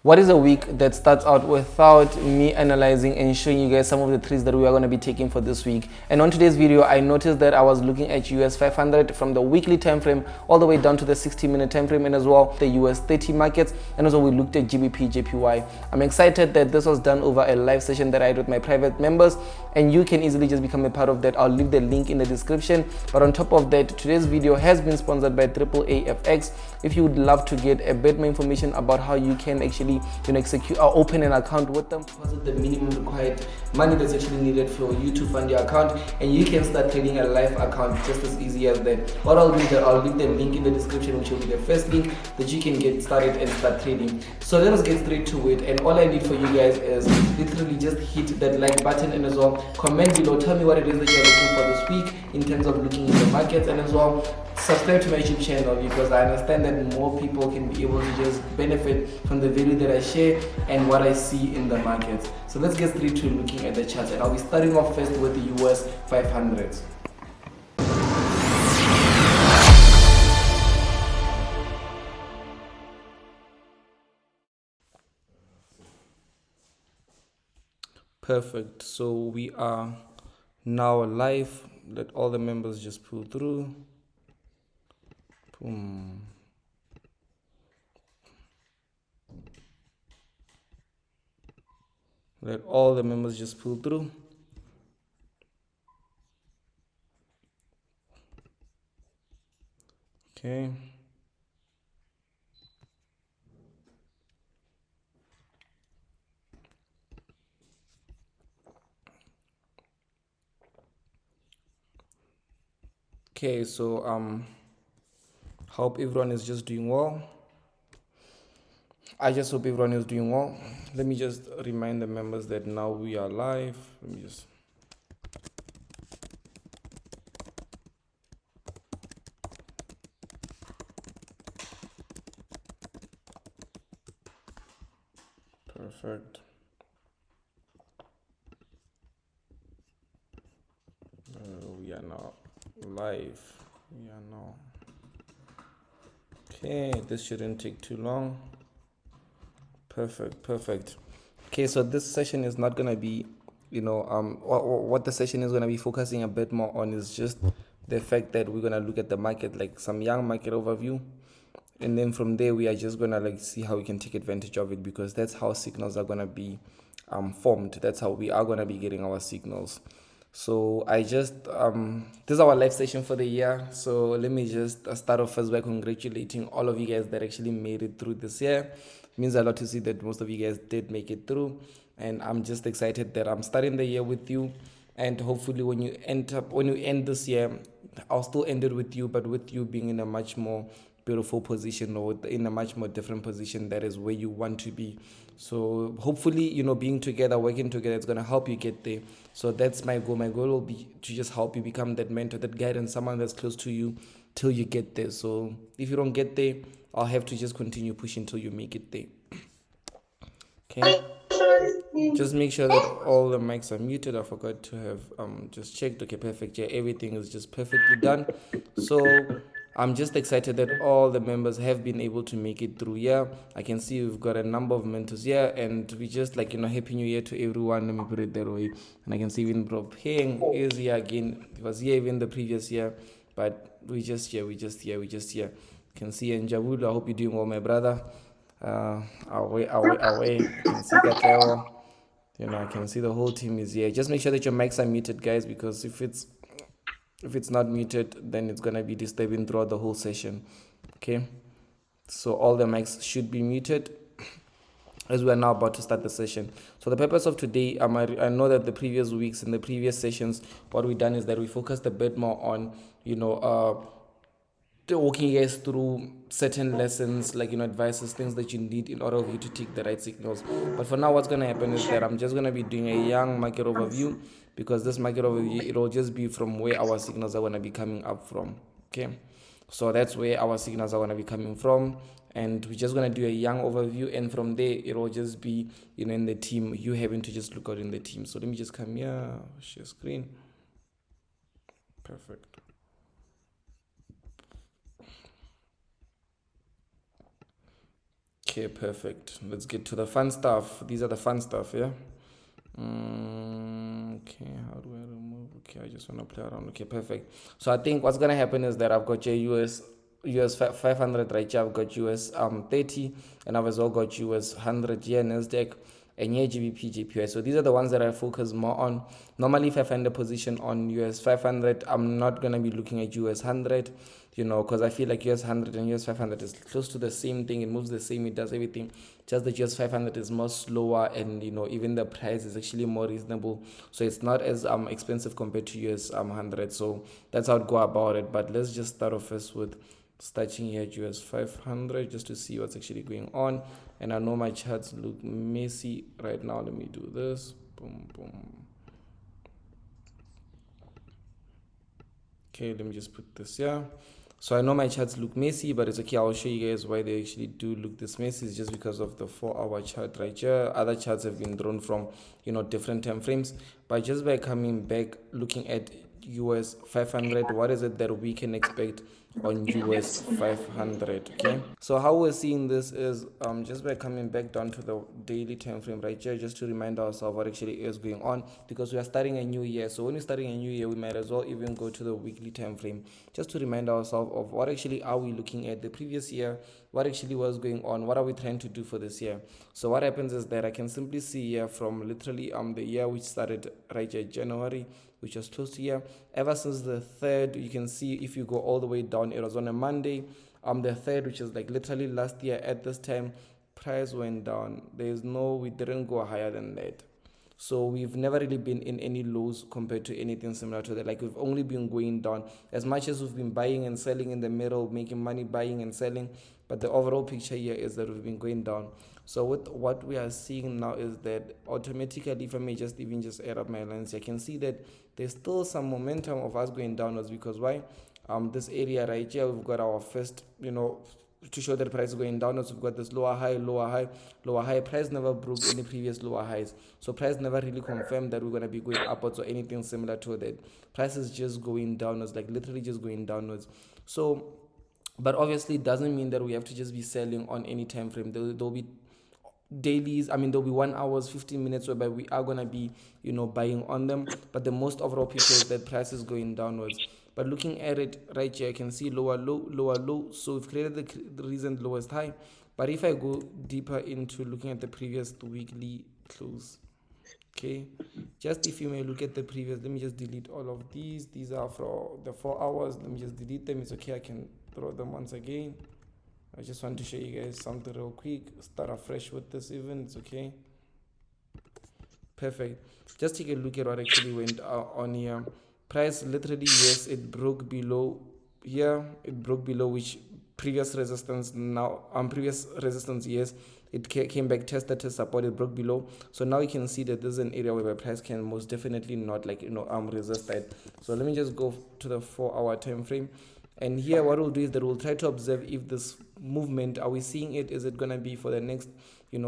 What is a week that starts out without me analyzing and showing you guys some of the trades that we are going to be taking for this week? And on today's video, I noticed that I was looking at US 500 from the weekly time frame all the way down to the 60-minute time frame, and as well the US 30 markets, and also we looked at GBP, JPY. I'm excited that this was done over a live session that I had with my private members, and you can easily just become a part of that. I'll leave the link in the description. But on top of that, today's video has been sponsored by AAAFX. If you would love to get a bit more information about how you can actually execute or open an account with them, deposit the minimum required money that's actually needed for you to fund your account, and you can start trading a live account just as easy as that. What I'll do is that I'll leave the link in the description, which will be the first link that you can get started and start trading. So let us get straight to it, and all I need for you guys is literally just hit that like button, and as well comment below, tell me what it is that you're looking for this week in terms of looking in the markets, and as well subscribe to my YouTube channel, because I understand that more people can be able to just benefit from the value that I share and what I see in the markets. So let's get straight to looking at the charts, and I'll be starting off first with the US 500s. Perfect. So we are now live. Let all the members just pull through. Boom. Let all the members just pull through. Okay. Okay, so hope everyone is just doing well. I just hope everyone is doing well. Let me just remind the members that now we are live. Let me just perfect. We are now live. We are now. Okay, this shouldn't take too long. Perfect. Okay, so this session is not gonna be, what the session is gonna be focusing a bit more on is just the fact that we're gonna look at the market, like some young market overview, and then from there we are just gonna see how we can take advantage of it, because that's how signals are gonna be formed. That's how we are gonna be getting our signals. So I just this is our live session for the year. So let me just start off first by congratulating all of you guys that actually made it through this year. It means a lot to see that most of you guys did make it through, and I'm just excited that I'm starting the year with you. And hopefully when you end this year, I'll still end it with you, but with you being in a much more beautiful position, or in a much more different position that is where you want to be. So hopefully, being together, working together, it's going to help you get there. So that's my goal. My goal will be to just help you become that mentor, that guidance, someone that's close to you till you get there. So if you don't get there, I'll have to just continue pushing till you make it there. Okay. Just make sure that all the mics are muted. I forgot to have just checked. Okay, perfect. Yeah, everything is just perfectly done. So I'm just excited that all the members have been able to make it through. Yeah, I can see we've got a number of mentors here, and we just happy new year to everyone. Let me put it that way. And I can see even Bro Paying is here again. He was here even the previous year, but we just here. Can see Njabulu. I hope you're doing well, my brother. Away. I can see Katleo. I can see the whole team is here. Just make sure that your mics are muted, guys, because if it's not muted, then it's gonna be disturbing throughout the whole session. Okay, so all the mics should be muted as we are now about to start the session. So the purpose of today, I know that the previous weeks and the previous sessions, what we've done is that we focused a bit more on walking you guys through certain lessons, like advices, things that you need in order for you to take the right signals. But for now, what's going to happen is that I'm just going to be doing a young market overview, because this market overview, it'll just be from where our signals are going to be coming up from. Okay, so that's where our signals are going to be coming from, and we're just going to do a young overview, and from there it'll just be in the team, you having to just look out in the team. So let me just come here, share screen. Perfect. Okay, perfect. Let's get to the fun stuff. These are the fun stuff, yeah? Okay, how do I remove? Okay, I just want to play around. Okay, perfect. So I think what's gonna happen is that I've got your US 500 right here. I've got US 30, and I've also got US 100 here Nasdaq and here GBP JPY. So these are the ones that I focus more on. Normally, if I find a position on US 500, I'm not gonna be looking at US 100, because I feel like US 100 and US 500 is close to the same thing. It moves the same, it does everything. Just the US 500 is more slower, and even the price is actually more reasonable. So it's not as expensive compared to US 100. So that's how I'd go about it. But let's just start off first with starting here at US 500 just to see what's actually going on. And I know my charts look messy right now. Let me do this. Boom, boom. Okay, let me just put this here. So I know my charts look messy, but it's okay. I'll show you guys why they actually do look this messy. It's just because of the 4-hour chart right here. Other charts have been drawn from, different time frames. But just by coming back, looking at US 500, what is it that we can expect on US 500? Okay, so how we're seeing this is just by coming back down to the daily time frame right here, just to remind ourselves what actually is going on, because we are starting a new year. So when we're starting a new year, we might as well even go to the weekly time frame just to remind ourselves of what actually are we looking at the previous year, what actually was going on, what are we trying to do for this year. So what happens is that I can simply see here from literally the year which started right here, January, which was close to here. Ever since the 3rd, you can see if you go all the way down, it was on a Monday. The 3rd, which is like literally last year at this time, price went down. We didn't go higher than that. So we've never really been in any lows compared to anything similar to that. Like, we've only been going down. As much as we've been buying and selling in the middle, making money buying and selling, but the overall picture here is that we've been going down. So with what we are seeing now is that automatically, if I may just add up my lines, I can see that there's still some momentum of us going downwards. Because why? This area right here, we've got our first, to show that the price is going downwards, we've got this lower high, lower high, lower high. Price never broke any previous lower highs. So price never really confirmed that we're going to be going upwards or anything similar to that. Price is just going downwards, like literally just going downwards. So, but obviously it doesn't mean that we have to just be selling on any time frame. There'll be dailies, there'll be 1 hours 15 minutes whereby we are going to be buying on them, but the most overall picture is that price is going downwards. But looking at it right here, I can see lower low, lower low. So we've created the recent lowest high. But if I go deeper into looking at the previous weekly close, okay, just if you may look at the previous, let me just delete all of these are for the 4 hours. Let me just delete them. It's okay, I can throw them once again. I just want to show you guys something real quick. Start afresh with this even. It's okay. Perfect. Just take a look at what actually went on here. Price literally, yes, it broke below here. It broke below which previous resistance. Now previous resistance, yes, it came back, tested support, it broke below. So now you can see that this is an area where the price can most definitely not resist that. So let me just go to the 4-hour time frame. And here what we'll do is that we'll try to observe if this movement, are we seeing it? Is it going to be for the next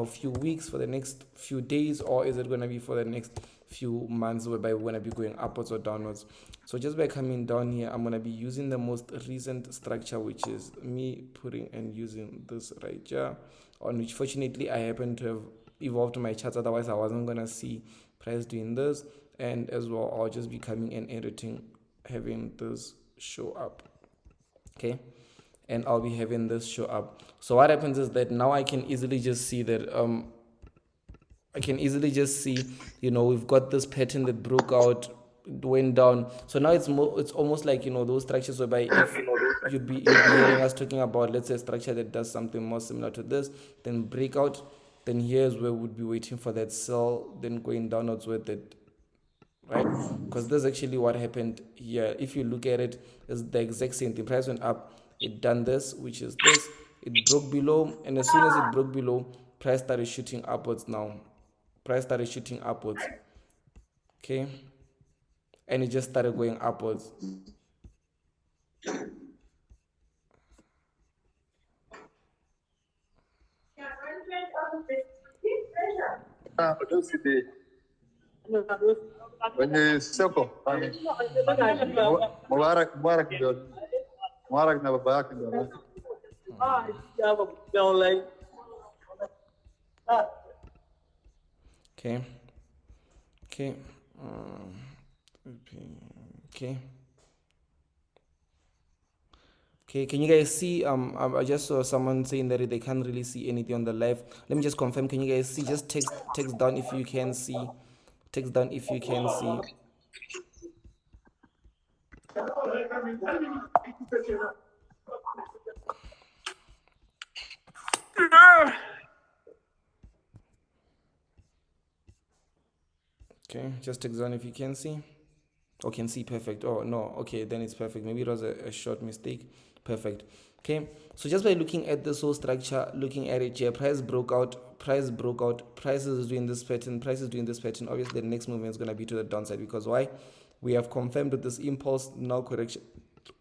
few weeks, for the next few days, or is it going to be for the next few months whereby we're going to be going upwards or downwards? So just by coming down here, I'm going to be using the most recent structure, which is me putting and using this right here, on which fortunately I happen to have evolved my charts. Otherwise I wasn't going to see price doing this. And as well, I'll just be coming and editing, having this show up. Okay, and I'll be having this show up. So what happens is that now I can easily just see that we've got this pattern that broke out, went down. So now it's almost like those structures whereby if you'd be hearing us talking about, let's say, a structure that does something more similar to this, then breakout, then here's where we'd be waiting for that sell, then going downwards with it, right? Because this is actually what happened here. If you look at it, it's the exact same thing. Price went up, it done this, which is this, it broke below, and as soon as it broke below, price started shooting upwards. Now price started shooting upwards, okay, and it just started going upwards. Okay. Okay. Okay. Okay, can you guys see? I just saw someone saying that they can't really see anything on the left. Let me just confirm. Can you guys see? Just text down if you can see. Text down if you can see. Okay, just text down if you can see. Oh, can see, perfect. Oh no, okay, then it's perfect. Maybe it was a short mistake. Perfect. Okay, so just by looking at this whole structure, looking at it here, price broke out, price is doing this pattern, price is doing this pattern. Obviously the next movement is going to be to the downside, because why? We have confirmed with this impulse, now correction,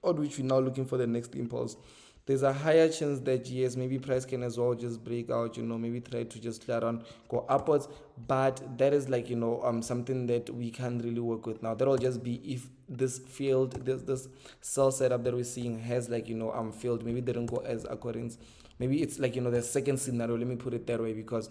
on which we're now looking for the next impulse. There's a higher chance that yes, maybe price can as well just break out, maybe try to just clear on, go upwards. But that is like, something that we can't really work with now. That'll just be if this field, this cell setup that we're seeing has like, failed. Maybe they don't go as according. Maybe it's like, the second scenario. Let me put it that way, because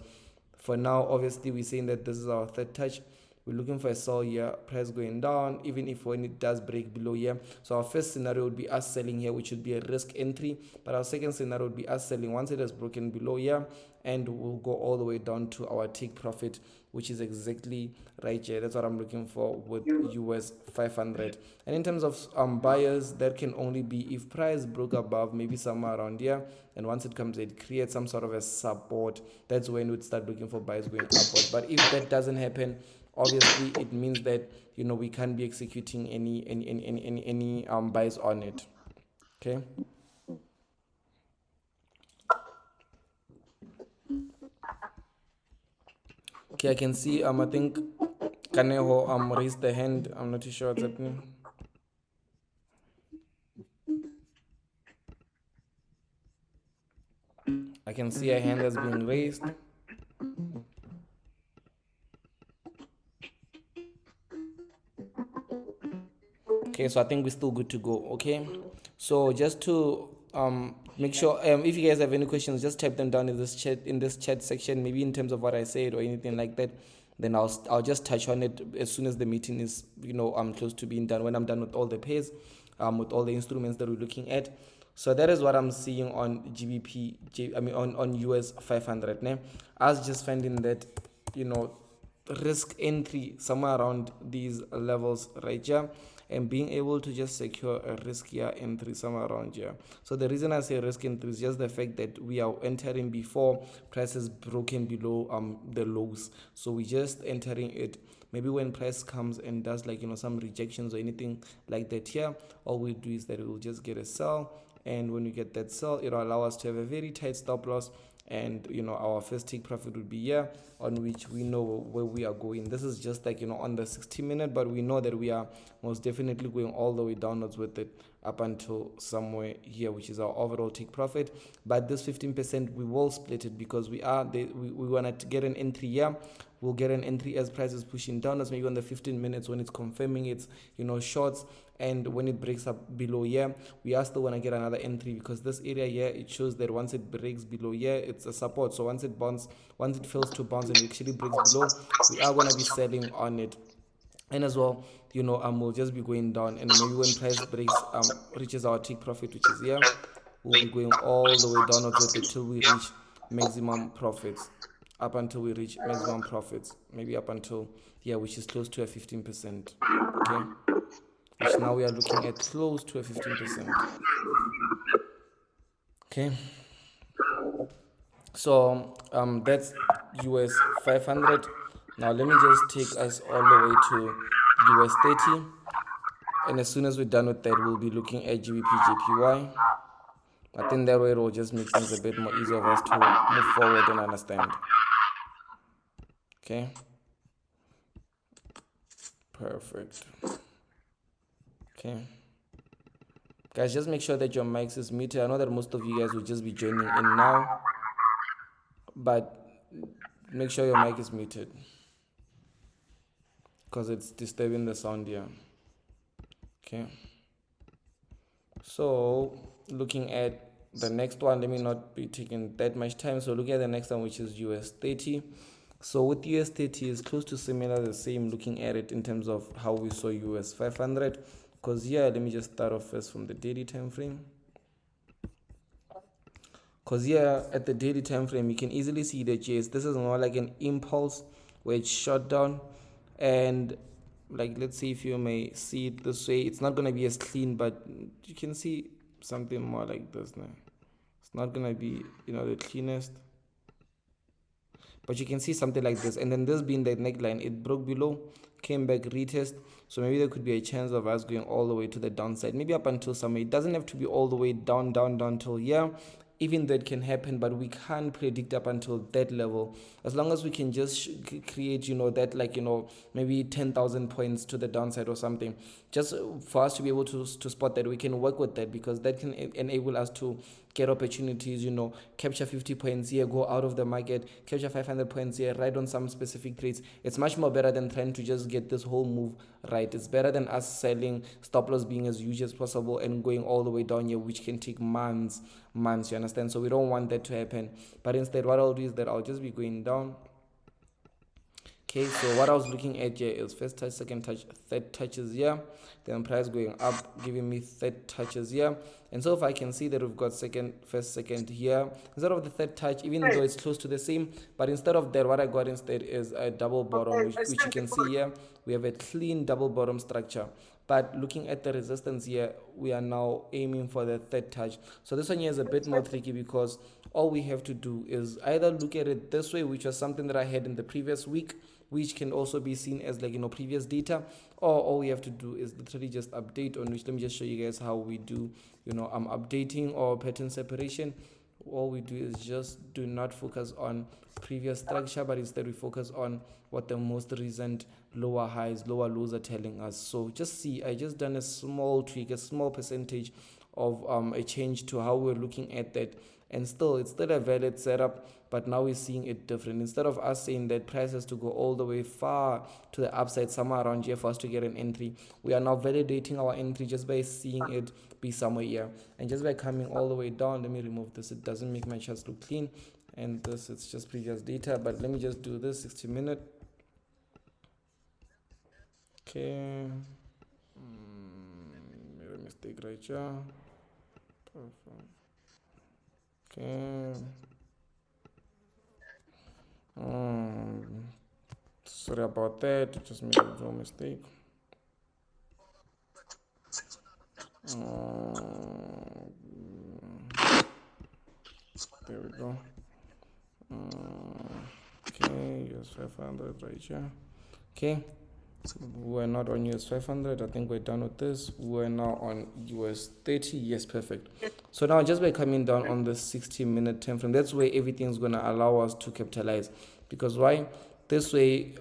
for now, obviously, we're saying that this is our third touch. We're looking for a sell here, price going down, even if when it does break below here. So our first scenario would be us selling here, which would be a risk entry. But our second scenario would be us selling once it has broken below here, and we'll go all the way down to our take profit, which is exactly right here. That's what I'm looking for with US 500. And in terms of buyers, that can only be if price broke above, maybe somewhere around here, and once it comes, it creates some sort of a support. That's when we'd start looking for buyers going upwards. But if that doesn't happen, obviously it means that we can't be executing any buys on it. Okay. Okay, I can see I think Kaneho raised the hand. I'm not too sure what's happening. I can see a hand has been raised. Okay, so I think we're still good to go. Okay, so just to make sure, if you guys have any questions, just type them down in this chat section. Maybe in terms of what I said or anything like that. Then I'll just touch on it as soon as the meeting is close to being done. When I'm done with all the pairs, with all the instruments that we're looking at. So that is what I'm seeing on on US 500. Né? I was just finding that risk entry somewhere around these levels right here, and being able to just secure a riskier entry somewhere around here. So the reason I say risk entry is just the fact that we are entering before prices broken below the lows. So we just entering it. Maybe when price comes and does like some rejections or anything like that here, all we do is that we will just get a sell, and when we get that sell, it'll allow us to have a very tight stop loss, and our first take profit would be here, on which we know where we are going. This is just like on the 60-minute, but we know that we are most definitely going all the way downwards with it up until somewhere here, which is our overall take profit. But this 15%, we will split it, because we want to get an entry here. We'll get an entry as price is pushing downwards, maybe on the 15 minutes when it's confirming its shorts, and when it breaks up below here, we are still going to get another entry, because this area here, it shows that once it breaks below here, it's a support. So once it fails to bounce and actually breaks below, we are going to be selling on it. And as well, we'll just be going down, and maybe when price breaks reaches our take profit, which is here, we'll be going all the way downwards with it till we reach maximum profits, up until we reach maximum profits, maybe up until which is close to a 15%. Okay, which now we are looking at close to a 15%. Okay, so that's US 500. Now let me just take us all the way to US 30, and as soon as we're done with that, we'll be looking at GBP JPY. I think that way it will just make things a bit more easier for us to move forward and understand. Okay, perfect. Okay, guys, just make sure that your mics is muted. I know that most of you guys will just be joining in now, but make sure your mic is muted, because it's disturbing the sound here. Okay, so looking at the next one, let me not be taking that much time. So look at the next one, which is US 30. So with US 30 is close to similar, the same, looking at it in terms of how we saw US 500. Because here, let me just start off first from the daily time frame. Because here at the daily time frame, you can easily see that yes, this is more like an impulse where it's shot down, and like, let's see if you may see it this way. It's not going to be as clean, but you can see something more like this now. It's not going to be, the cleanest, but you can see something like this. And then this being the neckline, it broke below, came back, retest. So maybe there could be a chance of us going all the way to the downside, maybe up until somewhere. It doesn't have to be all the way down till here. Even that can happen, but we can't predict up until that level. As long as we can just create, that, like, maybe 10,000 points to the downside or something, just for us to be able to spot that, we can work with that, because that can enable us to get opportunities, capture 50 points here, go out of the market, capture 500 points here, ride on some specific trades. It's much more better than trying to just get this whole move right. It's better than us selling, stop loss being as huge as possible, and going all the way down here, which can take months, you understand? So we don't want that to happen. But instead, what I'll do is that I'll just be going down. Okay, so what I was looking at here is first touch, second touch, third touches here, then price going up, giving me third touches here. And so if I can see that we've got first, second here, instead of the third touch, even though it's close to the same, but instead of that, what I got instead is a double bottom, which you can see here. We have a clean double bottom structure. But looking at the resistance here, we are now aiming for the third touch. So this one here is a bit more tricky, because all we have to do is either look at it this way, which was something that I had in the previous week, which can also be seen as, like, previous data, or all we have to do is literally just update on which. Let me just show you guys how we do, I'm updating or pattern separation. All we do is just do not focus on previous structure, but instead we focus on what the most recent lower highs, lower lows are telling us. So just see, I just done a small tweak, a small percentage of a change to how we're looking at that, and still it's still a valid setup, but now we're seeing it different. Instead of us saying that price has to go all the way far to the upside, somewhere around here for us to get an entry, we are now validating our entry just by seeing it be somewhere here, and just by coming all the way down. Let me remove this, it doesn't make my charts look clean, and this, it's just previous data. But let me just do this 60-minute. Okay, made a mistake right here. Perfect. Okay. Sorry about that, just made a little mistake. There we go. Okay, US 500 right here. Okay, we're not on US 500. I think we're done with this. We're now on US 30. Yes, perfect. So now just by coming down on the 60-minute time frame, that's where everything's gonna allow us to capitalize. Because why? This way,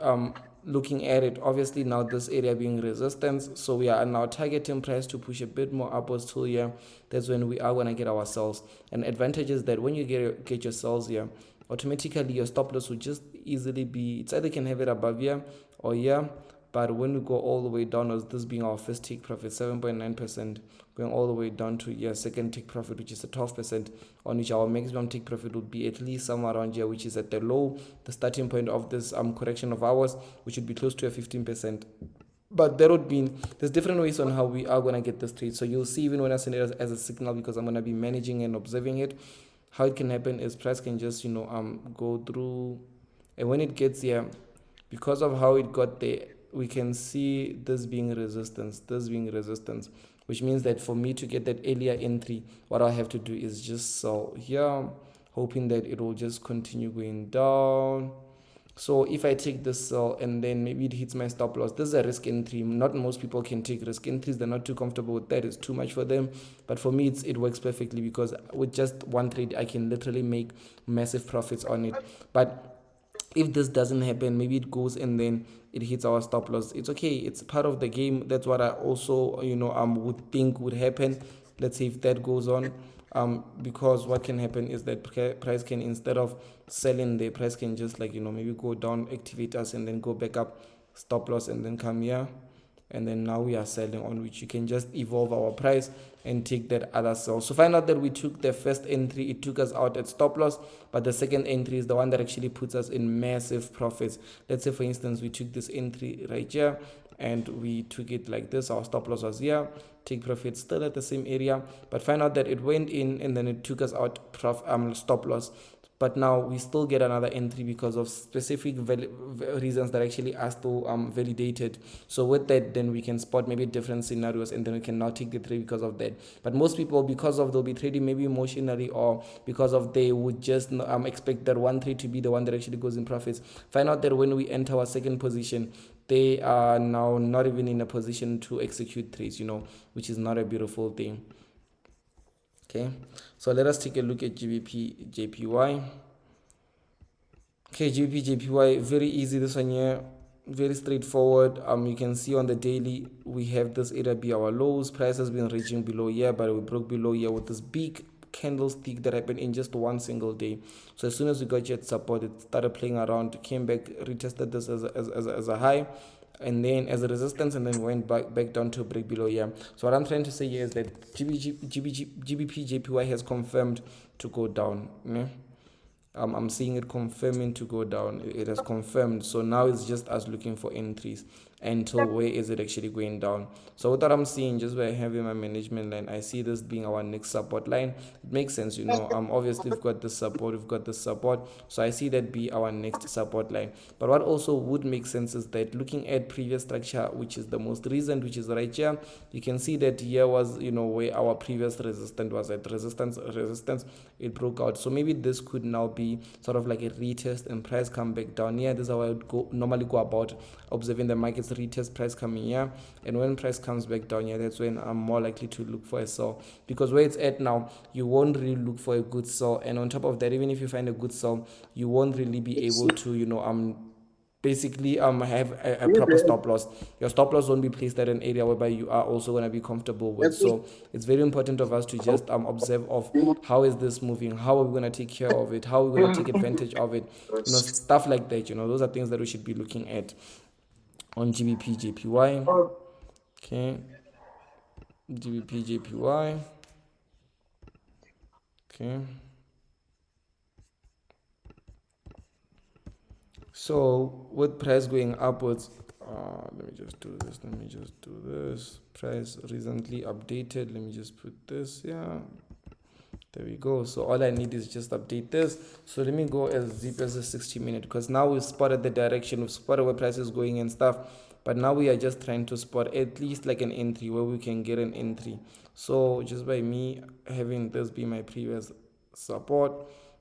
looking at it, obviously now this area being resistance, so we are now targeting price to push a bit more upwards till here. That's when we are gonna get our sells. And advantage is that when you get your sells here, automatically your stop loss will just easily be, it's either can have it above here or here. But when we go all the way downwards, this being our first take profit, 7.9%, going all the way down to your second take profit, which is a 12%, on which our maximum take profit would be at least somewhere around here, which is at the low, the starting point of this correction of ours, which would be close to a 15%. But that would mean there's different ways on how we are going to get this trade. So you'll see, even when I send it as a signal, because I'm going to be managing and observing it, how it can happen is price can just, go through. And when it gets here, because of how it got there, we can see this being resistance, which means that for me to get that earlier entry, what I have to do is just sell here, hoping that it will just continue going down. So if I take this sell and then maybe it hits my stop loss, this is a risk entry. Not most people can take risk entries. They're not too comfortable with that. It's too much for them. But for me, it works perfectly, because with just one trade, I can literally make massive profits on it. But if this doesn't happen, maybe it goes and then it hits our stop loss, it's okay, it's part of the game. That's what I also would think would happen. Let's see if that goes on, because what can happen is that price can, instead of selling, the price can just maybe go down, activate us, and then go back up, stop loss, and then come here and then now we are selling, on which you can just evolve our price and take that other sell. So find out that we took the first entry, it took us out at stop loss, but the second entry is the one that actually puts us in massive profits. Let's say for instance we took this entry right here and we took it like this, our stop loss was here, take profit still at the same area, but find out that it went in and then it took us out stop loss. But now we still get another entry because of specific reasons that actually are still validated. So with that, then we can spot maybe different scenarios, and then we can now take the trade because of that. But most people, because of they'll be trading maybe emotionally, or because of they would just expect that one trade to be the one that actually goes in profits, find out that when we enter our second position, they are now not even in a position to execute trades, which is not a beautiful thing. Okay, so let us take a look at GBP JPY. Okay, GBP JPY, very easy this one here, very straightforward. You can see on the daily we have this area be our lows. Price has been reaching below here, but we broke below here with this big candlestick that happened in just one single day. So as soon as we got here at support, it started playing around, came back, retested this as a high, and then as a resistance, and then went back down to break below here. So what I'm trying to say here is that GBP JPY has confirmed to go down. Yeah? I'm seeing it confirming to go down. It has confirmed. So now it's just us looking for entries until where is it actually going down. So what I'm seeing, just by having my management line, I see this being our next support line. It makes sense, obviously we've got this support, so I see that be our next support line. But what also would make sense is that looking at previous structure, which is the most recent, which is right here, you can see that here was where our previous resistance was at. Resistance, it broke out. So maybe this could now be sort of like a retest and price come back down here. This is how I would normally go about observing the markets. Retest, price coming here, and when price comes back down here, that's when I'm more likely to look for a sell, because where it's at now, you won't really look for a good sell. And on top of that, even if you find a good sell, you won't really be able to basically have a proper stop loss. Your stop loss won't be placed at an area whereby you are also going to be comfortable with. So it's very important of us to just observe of how is this moving, how are we going to take care of it, how are we going to take advantage of it, stuff like that. Those are things that we should be looking at on GBP JPY. Okay, GBP JPY. Okay, so with price going upwards, let me just do this. Price recently updated. Let me just put this here. There we go. So all I need is just update this. So let me go as deep as a 60-minute, because now we've spotted the direction, we've spotted where price is going and stuff. But now we are just trying to spot at least like an entry, where we can get an entry. So just by me having this be my previous support,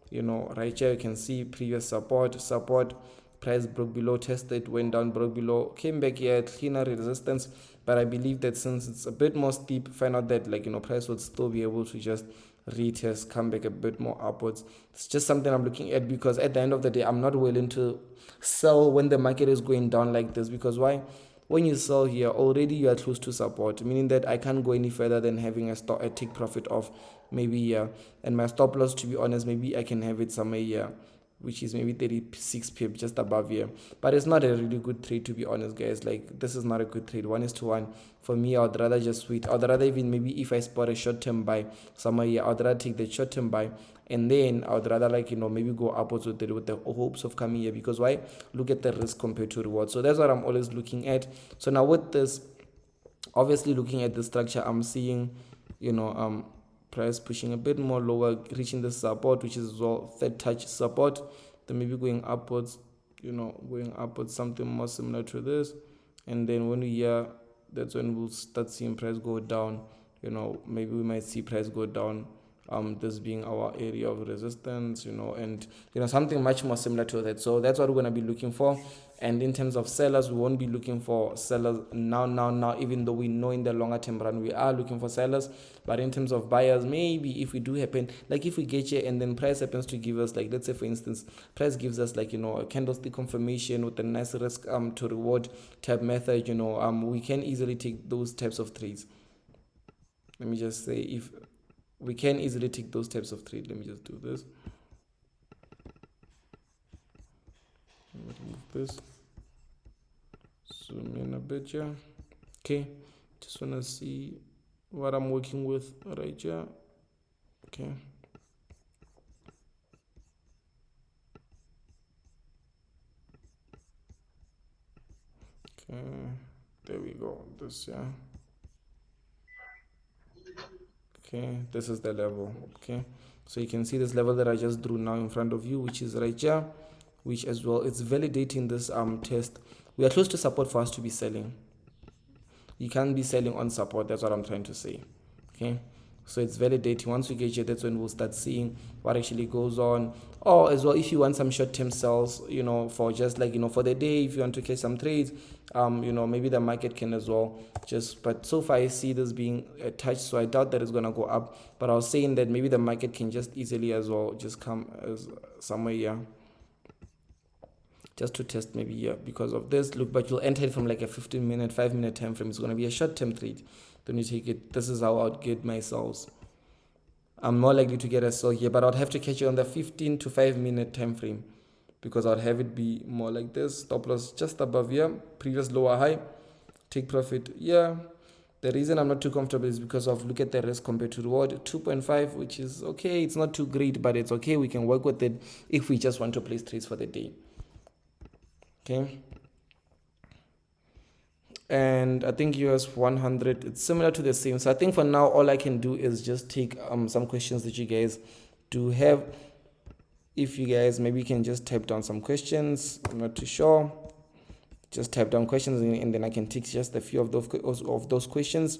right here you can see previous support, price broke below, tested, went down, broke below, came back here, cleaner resistance. But I believe that since it's a bit more steep, find out that price would still be able to just retest, come back a bit more upwards. It's just something I'm looking at, because at the end of the day, I'm not willing to sell when the market is going down like this. Because why? When you sell here, already you are close to support, meaning that I can't go any further than having a take profit of maybe here. And my stop loss, to be honest, maybe I can have it somewhere here, which is maybe 36 pip, just above here. But it's not a really good trade, to be honest, guys. Like, this is not a good trade. 1:1 for me. I would rather just wait. I would rather, even maybe if I spot a short-term buy somewhere here, I would rather take the short-term buy, and then I would rather maybe go upwards with the hopes of coming here. Because why? Look at the risk compared to reward. So that's what I'm always looking at. So now with this, obviously looking at the structure, I'm seeing price pushing a bit more lower, reaching the support, which is well third touch support, then maybe going upwards, something more similar to this. And then when we that's when we'll start seeing price go down. Maybe we might see price go down, this being our area of resistance, and something much more similar to that. So that's what we're going to be looking for. And in terms of sellers, we won't be looking for sellers now, even though we know in the longer term run we are looking for sellers. But in terms of buyers, maybe if we do happen, like if we get here and then price happens to give us, like, let's say for instance, price gives us a candlestick confirmation with a nice risk to reward type method, we can easily take those types of trades. Let me just say, if we can easily take those types of trade. Let me just do this. Remove this. Zoom in a bit here. Okay, just want to see what I'm working with right here. Okay. Okay, there we go. This, yeah. Okay, this is the level. Okay, so you can see this level that I just drew now in front of you, which is right here, which as well it's validating this test. We are close to support for us to be selling. You can't be selling on support. That's what I'm trying to say. Okay, so it's validating. Once we get here, that's when we'll start seeing what actually goes on. Or as well, if you want some short-term sales, for just like for the day, if you want to catch some trades, maybe the market can as well just. But so far, I see this being touched, so I doubt that it's gonna go up. But I was saying that maybe the market can just easily as well just come as somewhere here, just to test maybe here because of this. Look, but you'll enter it from like a 15-minute, 5-minute time frame. It's going to be a short-term trade. Then you take it. This is how I'd get my sales. I'm more likely to get a sell here, but I'd have to catch it on the 15 to 5-minute time frame because I'd have it be more like this. Stop loss just above here, previous lower high, take profit here. The reason I'm not too comfortable is because of look at the risk compared to reward 2.5, which is okay. It's not too great, but it's okay. We can work with it if we just want to place trades for the day. Okay, and I think US 100 it's similar to the same. So I think for now all I can do is just take some questions that you guys do have. If you guys maybe can just type down some questions, I'm not too sure, just type down questions and then I can take just a few of those questions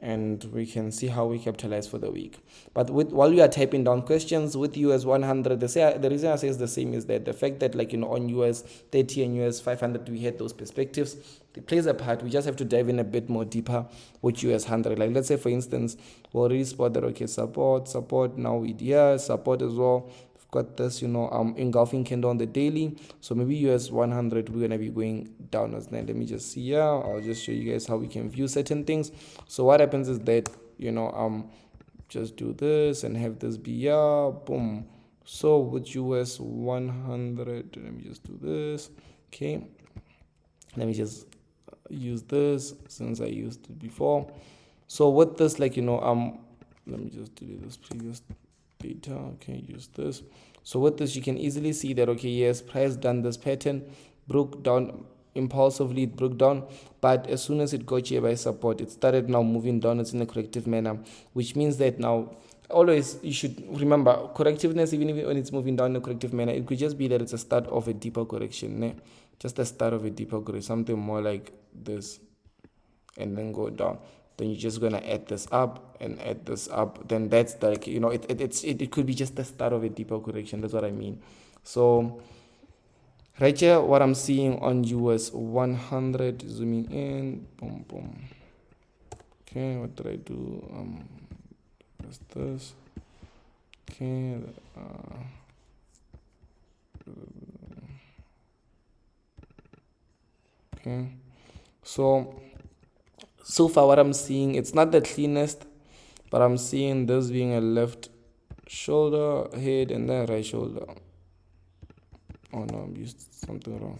and we can see how we capitalize for the week. But while we are typing down questions with US 100, the reason I say it's the same is that the fact that on US 30 and US 500 we had those perspectives, it plays a part. We just have to dive in a bit more deeper with US 100. Like let's say for instance, we already spot that okay, support, now we support as well. Got this engulfing candle on the daily, so maybe US 100 we're gonna be going downwards. Then let me just see here, I'll just show you guys how we can view certain things. So what happens is that just do this and have this be here, boom. So with US 100, let me just do this. Okay, let me just use this since I used it before. So with this, let me just delete this previous data. Okay, use this. So with this you can easily see that okay, yes, price done this pattern, broke down impulsively, it broke down, but as soon as it got here by support, it started now moving downwards in a corrective manner, which means that now always you should remember correctiveness. Even when it's moving down in a corrective manner, it could just be that it's a start of a deeper correction, just a start of a deeper correction, something more like this, and then go down. Then you're just gonna add this up and add this up. Then that's like it could be just the start of a deeper correction. That's what I mean. So right here, what I'm seeing on US 100, zooming in, boom, boom. Okay, what did I do? Just this. Okay. Okay. So far what I'm seeing, it's not the cleanest, but I'm seeing this being a left shoulder, head, and then right shoulder. Oh no, I used something wrong.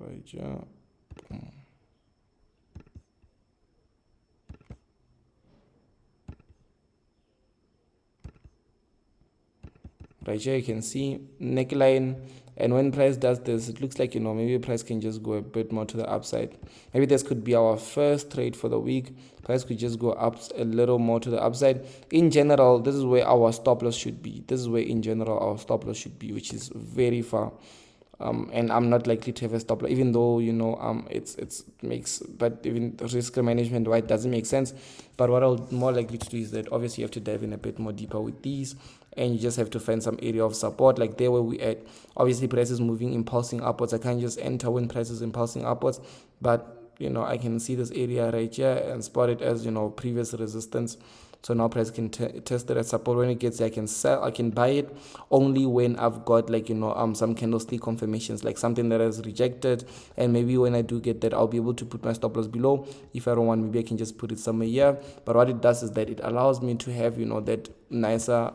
Right, yeah. Right here you can see neckline, and when price does this, it looks like maybe price can just go a bit more to the upside. Maybe this could be our first trade for the week. Price could just go up a little more to the upside. In general, this is where our stop loss should be. This is where in general our stop loss should be, which is very far. And I'm not likely to have a stop loss, even though it's makes, but even risk management why it doesn't make sense. But what I'm more likely to do is that obviously you have to dive in a bit more deeper with these, and you just have to find some area of support, like there where we at. Obviously price is moving, impulsing upwards. I can't just enter when price is impulsing upwards, but I can see this area right here and spot it as previous resistance. So now price can test it at support. When it gets there, I can sell, I can buy it only when I've got some candlestick confirmations, like something that has rejected. And maybe when I do get that, I'll be able to put my stop loss below. If I don't want, maybe I can just put it somewhere here. But what it does is that it allows me to have that nicer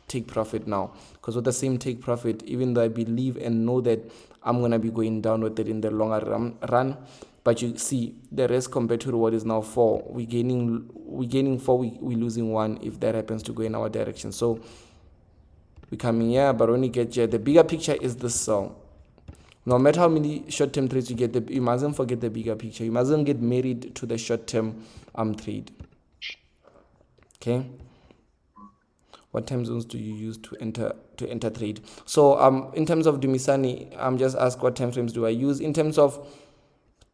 take profit now, because with the same take profit, even though I believe and know that I'm gonna be going down with it in the longer run, but you see the risk compared to reward is now 4. We're gaining 4, we're losing 1 if that happens to go in our direction. So we coming here, but when you get here, the bigger picture is this sell. No matter how many short-term trades you get, you mustn't forget the bigger picture. You mustn't get married to the short-term trade. Okay. What time zones do you use to enter trade? So in terms of Dumisani, I'm just asked what time frames do I use. In terms of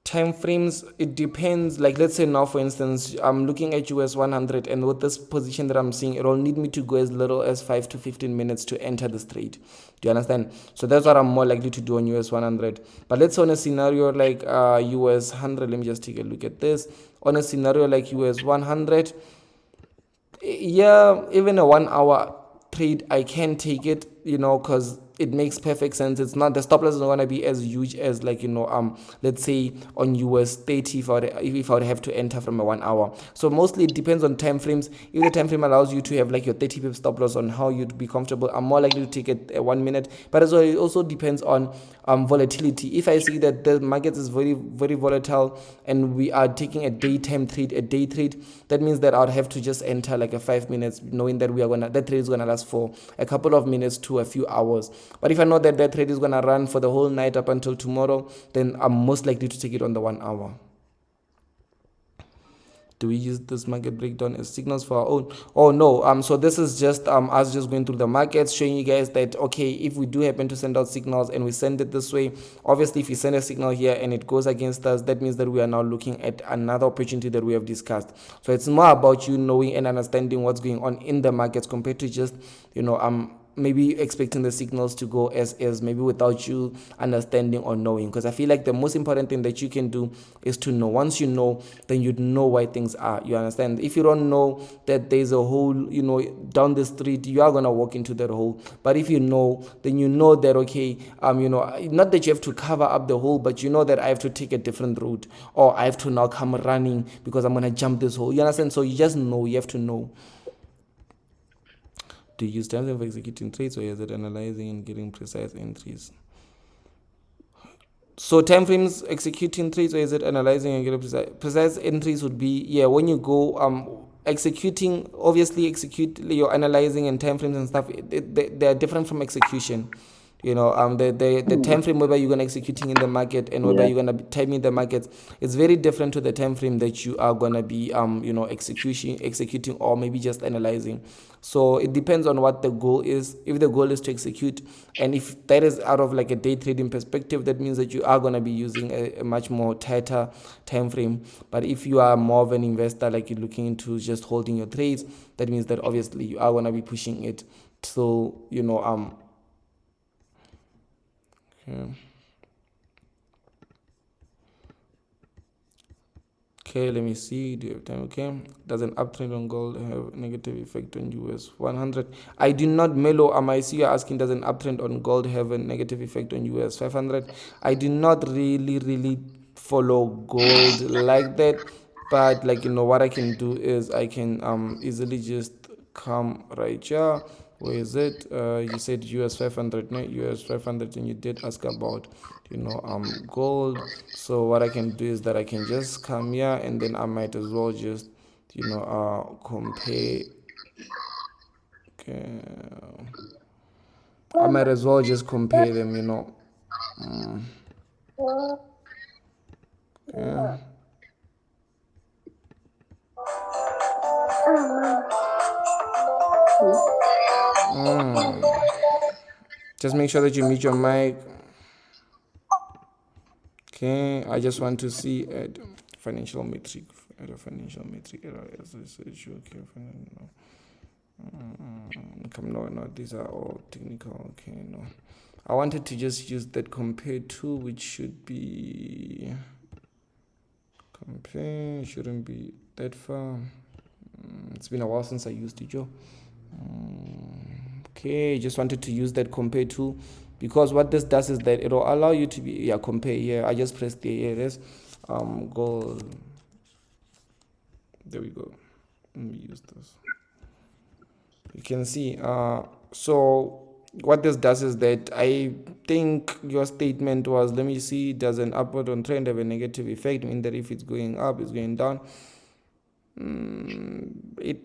time frames, it depends. Like, let's say now, for instance, I'm looking at US 100, and with this position that I'm seeing, it will need me to go as little as 5 to 15 minutes to enter this trade. Do you understand? So that's what I'm more likely to do on US 100. But let's say on a scenario like US 100, let me just take a look at this. On a scenario like US 100, yeah, even a 1 hour trade, I can take it, because it makes perfect sense. It's not, the stop loss is not gonna be as huge as, like, let's say on US 30, if I would have to enter from a 1 hour. So mostly it depends on time frames. If the time frame allows you to have like your 30 pip stop loss on how you'd be comfortable, I'm more likely to take it at 1 minute. But as well, it also depends on volatility. If I see that the market is very, very volatile and we are taking a day trade, that means that I'd have to just enter like a 5 minutes, knowing that that trade is gonna last for a couple of minutes to a few hours. But if I know that that trade is gonna run for the whole night up until tomorrow, then I'm most likely to take it on the 1 hour. Do we use this market breakdown as signals for our own? Oh no, so this is just us just going through the markets, showing you guys that, okay, if we do happen to send out signals and we send it this way, obviously if we send a signal here and it goes against us, that means that we are now looking at another opportunity that we have discussed. So it's more about you knowing and understanding what's going on in the markets compared to just maybe expecting the signals to go as is, maybe without you understanding or knowing. Because I feel like the most important thing that you can do is to know. Once you know, then you know why things are. You understand? If you don't know that there's a hole, down the street, you are gonna walk into that hole. But if you know, then you know that, okay, not that you have to cover up the hole, but you know that I have to take a different route, or I have to now come running because I'm gonna jump this hole. You understand? So you just know. You have to know. Do you use time frame for executing trades, or is it analyzing and getting precise entries? So time frames executing trades, or is it analyzing and getting precise entries? Would be, when you go executing, obviously you're analyzing, and time frames and stuff, they are different from execution. The time frame whereby you're gonna executing in the market and whereby you're gonna be timing the market, it's very different to the time frame that you are gonna be executing, or maybe just analyzing. So it depends on what the goal is. If the goal is to execute, and if that is out of like a day trading perspective, that means that you are gonna be using a much more tighter time frame. But if you are more of an investor, like you're looking into just holding your trades, that means that obviously you are gonna be pushing it. So Okay, let me see. Do you have time? Okay. Does an uptrend on gold have a negative effect on US 100? I do not, Melo. I see you're asking, does an uptrend on gold have a negative effect on US 500? I do not really follow gold like that. But what I can do is I can easily just come right here. Where is it? You said US 500, no? US 500, and you did ask about gold. So what I can do is that I can just come here, and then I might as well just compare. Okay, I might as well just compare them. Okay. Just make sure that you mute your mic. Okay, I just want to see financial metric. Financial metric error. No, these are all technical. Okay, no. I wanted to just use that compare to, which should be compare. Shouldn't be that far. It's been a while since I used it, Joe. Okay, just wanted to use that compare to, because what this does is that it will allow you to be compare here. I just pressed the areas. Gold. There we go. Let me use this. You can see So what this does is that I think your statement was, let me see, does an upward on trend have a negative effect? I mean that if it's going up, it's going down. It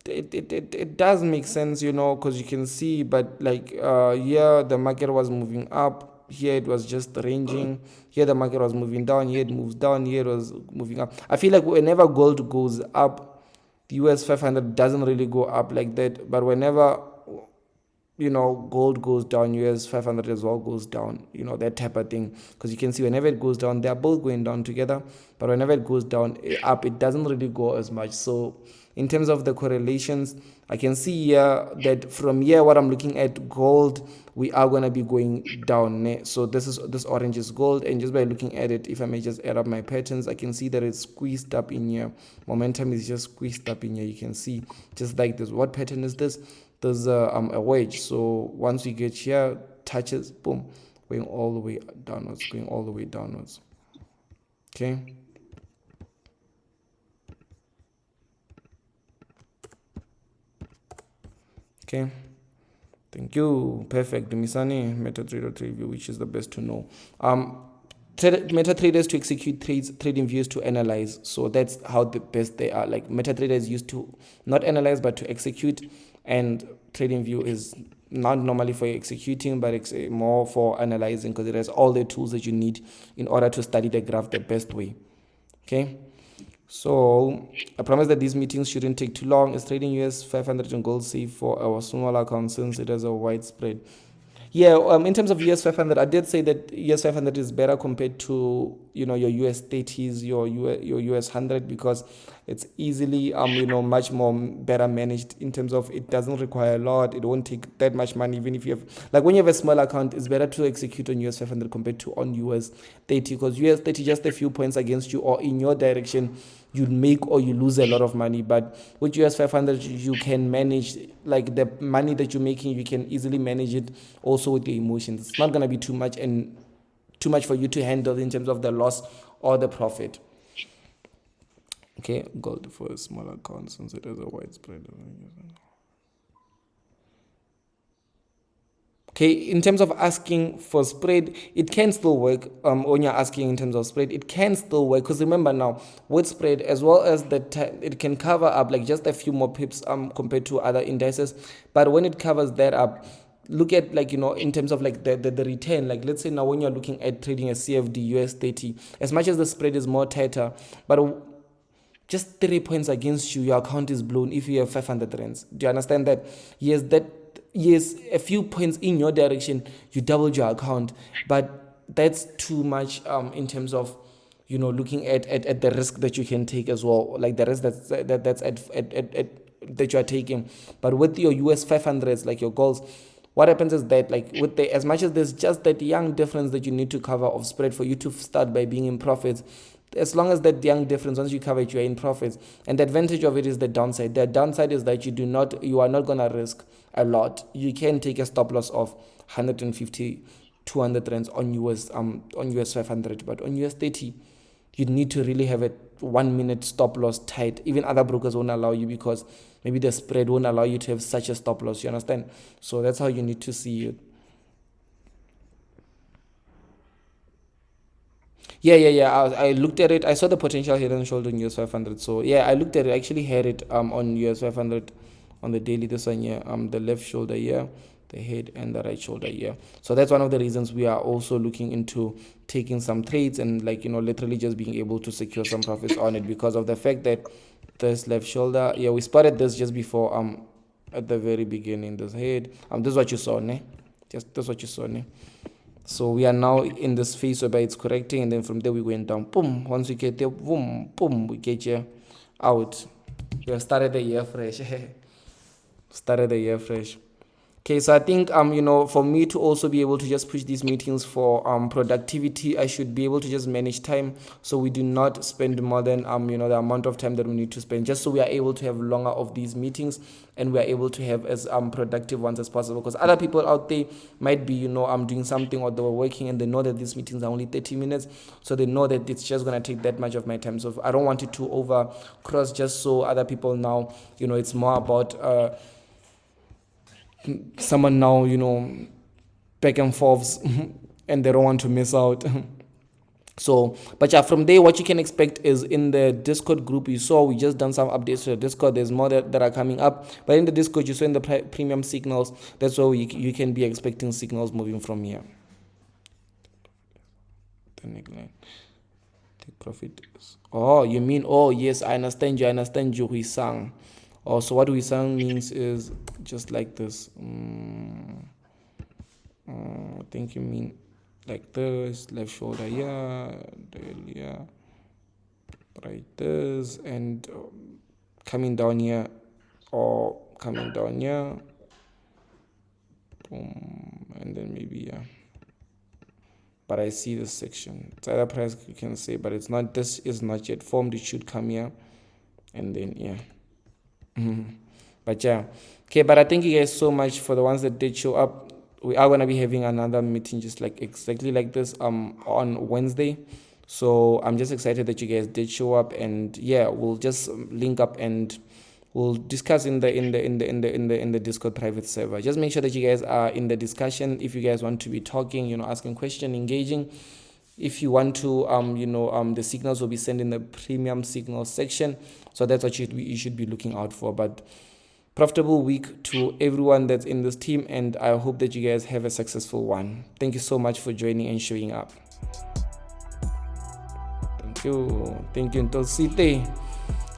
it does make sense, because you can see, but like here the market was moving up, here it was just ranging, here the market was moving down, here it moves down, here it was moving up. I feel like whenever gold goes up, the US 500 doesn't really go up like that, but whenever gold goes down, US 500 as well goes down, that type of thing. Because you can see whenever it goes down, they're both going down together. But whenever it goes down, up, it doesn't really go as much. So in terms of the correlations, I can see here that from here, what I'm looking at, gold, we are going to be going down. So this orange is gold. And just by looking at it, if I may just add up my patterns, I can see that it's squeezed up in here. Momentum is just squeezed up in here. You can see just like this. What pattern is this? There's a wedge. So once we get here, touches, boom, going all the way downwards, going all the way downwards. Okay. Okay. Thank you. Perfect. Misani, MetaTrader view, which is the best to know. MetaTrader is to execute trades, trading views to analyze. So that's how the best they are. Like MetaTrader is used to not analyze but to execute, and trading view is not normally for executing but it's more for analyzing, because it has all the tools that you need in order to study the graph the best way. Okay. So I promise that these meetings shouldn't take too long. Is trading US 500 and gold safe for our small account since it has a wide spread? Yeah, in terms of US 500, I did say that US 500 is better compared to your US 30s, your US 100, because it's easily much more better managed in terms of it doesn't require a lot. It won't take that much money. Even if you have, like when you have a small account, it's better to execute on US 500 compared to on US 30, because US 30 just a few points against you or in your direction, you make or you lose a lot of money. But with US 500, you can manage, like the money that you're making, you can easily manage it also with your emotions. It's not going to be too much and too much for you to handle in terms of the loss or the profit. Okay, gold for a small account since it has a widespread. Okay, in terms of asking for spread, it can still work. When you're asking in terms of spread, it can still work, because remember now, with spread as well as it can cover up like just a few more pips compared to other indices. But when it covers that up, look at like in terms of like the return. Like let's say now when you're looking at trading a CFD US 30, as much as the spread is more tighter, but just 3 points against you, your account is blown if you have 500 rands. Do you understand that? Yes, a few points in your direction, you doubled your account, but that's too much in terms of looking at the risk that you can take as well, like the risk that's that you are taking. But with your US 500s, like your goals, what happens is that like with the, as much as there's just that young difference that you need to cover of spread for you to start by being in profits, as long as that young difference, once you cover it, you're in profits. And the advantage of it is the downside. The downside is that you are not going to risk a lot. You can take a stop loss of 150, 200 rands on US 500, but on US 30, you need to really have a 1 minute stop loss tight. Even other brokers won't allow you, because maybe the spread won't allow you to have such a stop loss. You understand? So that's how you need to see it. Yeah. I looked at it. I saw the potential head and shoulder in US 500. So yeah, I looked at it. I actually had it on US 500 on the daily. This one here, the left shoulder here, the head and the right shoulder here. So that's one of the reasons we are also looking into taking some trades and like literally just being able to secure some profits on it, because of the fact that this left shoulder. Yeah, we spotted this just before at the very beginning. This head. This is what you saw, ne? Just this is what you saw, ne? So we are now in this phase whereby it's correcting, and then from there we went down. Boom. Once we get there, boom, boom, we get here out. We have started the year fresh. Started the year fresh. Okay, so I think for me to also be able to just push these meetings for productivity, I should be able to just manage time, so we do not spend more than the amount of time that we need to spend, just so we are able to have longer of these meetings and we are able to have as productive ones as possible. Because other people out there might be doing something, or they were working and they know that these meetings are only 30 minutes, so they know that it's just going to take that much of my time. So I don't want it to over cross, just so other people now it's more about someone now, back and forths and they don't want to miss out. So, but yeah, from there, what you can expect is in the Discord group you saw, we just done some updates to the Discord. There's more that are coming up. But in the Discord, you saw in the premium signals, that's where you can be expecting signals moving from here. The neckline. Take profit. Oh, you mean, oh, yes, I understand you. Huisang. Oh, so what Huisang means is just like this. I think you mean like this, left shoulder here, yeah, right this, and coming down here, or coming down here, boom, and then maybe, yeah. But I see this section. It's either price, you can say, but it's not, this is not yet formed. It should come here, and then, yeah. But yeah, okay, but I thank you guys so much for the ones that did show up. We are going to be having another meeting just like exactly like this on Wednesday. So I'm just excited that you guys did show up, and yeah, we'll just link up and we'll discuss in the Discord private server. Just make sure that you guys are in the discussion. If you guys want to be talking, asking questions, engaging. If you want to, the signals will be sent in the premium signals section. So that's what you should be looking out for. But profitable week to everyone that's in this team, and I hope that you guys have a successful one. Thank you so much for joining and showing up. Thank you Ntosite,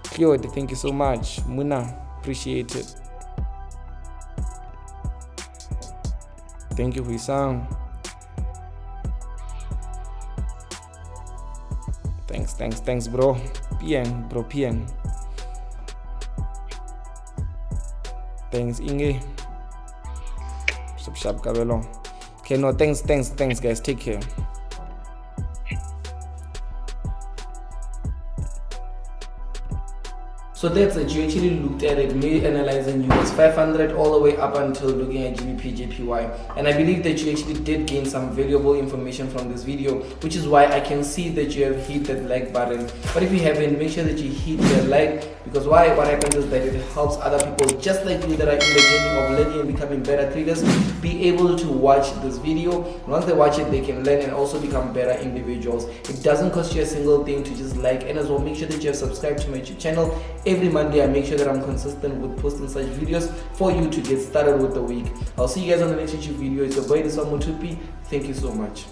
Claude, thank you so much. Muna, appreciate it. Thank you Huisang. Thanks bro. Pien. Thanks, Inge. Sharp Cabello. Okay, no, thanks, guys. Take care. So that's it. You actually looked at it, me analyzing US 500 all the way up until looking at GBP, JPY. And I believe that you actually did gain some valuable information from this video, which is why I can see that you have hit that like button. But if you haven't, make sure that you hit the like, because what happens is that it helps other people just like you that are in the journey of learning and becoming better traders be able to watch this video. Once they watch it, they can learn and also become better individuals. It doesn't cost you a single thing to just like, and as well make sure that you have subscribed to my YouTube channel. Every Monday I make sure that I'm consistent with posting such videos for you to get started with the week. I'll see you guys on the next YouTube video. It's your boy Mothupi. Thank you so much.